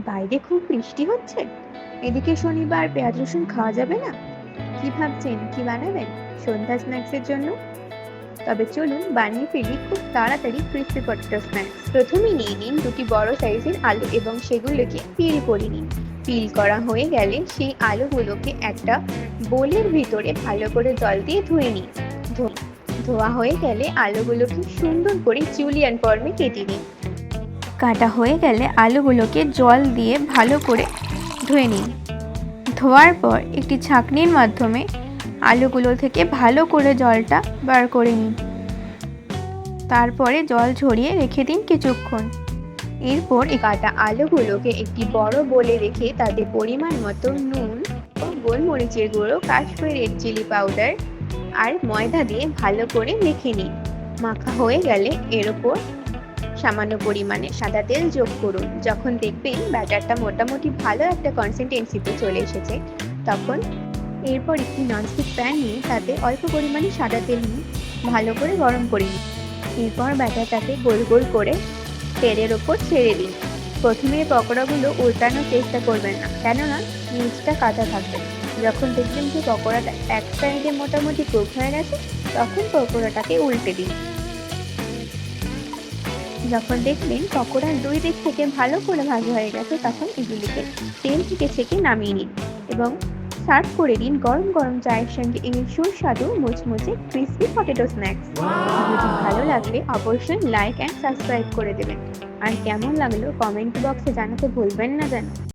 বাইরে খুব বৃষ্টি হচ্ছে, এদিকে শনিবার পেঁয়াজ রসুন খাওয়া যাবে না। কি ভাবছেন, কি বানাবেন সন্ধ্যা স্ন্যাক্সের জন্য? তবে চলুন বানিয়ে ফেলি খুব তাড়াতাড়ি ক্রিস্পি পটেটো স্ন্যাক্স। প্রথমে নিয়ে নিন দুটি বড় সাইজের আলু এবং সেগুলোকে পিল করে নিন। পিল করা হয়ে গেলে সেই আলুগুলোকে একটা বোলের ভিতরে ভালো করে জল দিয়ে ধুয়ে নিন। ধোয়া হয়ে গেলে আলুগুলোকে সুন্দর করে জুলিয়ান ফর্মে কেটে নিন। কাটা হয়ে গেলে আলুগুলোকে জল দিয়ে ভালো করে ধুয়ে নিন। ধোয়ার পর একটি ছাঁকনির মাধ্যমে আলুগুলো থেকে ভালো করে জলটা বার করে নিন। তারপরে জল ঝরিয়ে রেখে দিন কিছুক্ষণ। এরপর এই কাটা আলুগুলোকে একটি বড় বোলে রেখে তাতে পরিমাণ মতো নুন, গোলমরিচের গুঁড়ো, কাশ্মীরি রেড চিলি পাউডার আর ময়দা দিয়ে ভালো করে মেখে নিন। মাখা হয়ে গেলে এর ওপর সামান্য পরিমাণে সাদা তেল যোগ করুন। যখন দেখবেন ব্যাটারটা মোটামুটি ভালো একটা কনসিস্টেন্সিতে চলে এসেছে, তখন এরপর একটি ননস্টিক প্যান নিয়ে তাতে অল্প পরিমাণে সাদা তেল নিয়ে ভালো করে গরম করে নিন। এরপর ব্যাটারটাকে গোল গোল করে তেলের ওপর ছেড়ে দিন। প্রথমে পকোড়াগুলো উল্টানোর চেষ্টা করবেন না, কেননা নিচটা কাঁচা থাকবে। যখন দেখবেন যে পকোড়াটা এক সাইডে মোটামুটি কুক হয়ে গেছে, তখন পকোড়াটাকে উল্টে দিন। যখন দেখবেন পকোড়ার দুই দিক থেকে ভালো করে ভাজা হয়ে গেছে, তখন এগুলিকে তেল থেকে ছেঁকে নামিয়ে নিন এবং সার্ভ করে দিন গরম গরম চায়ের সঙ্গে এই সুস্বাদু মুচমুচে ক্রিসপি পটেটো স্ন্যাক্স। ভিডিওটি ভালো লাগলে অবশ্যই লাইক অ্যান্ড সাবস্ক্রাইব করে দেবেন, আর কেমন লাগলো কমেন্ট বক্সে জানাতে ভুলবেন না যেন।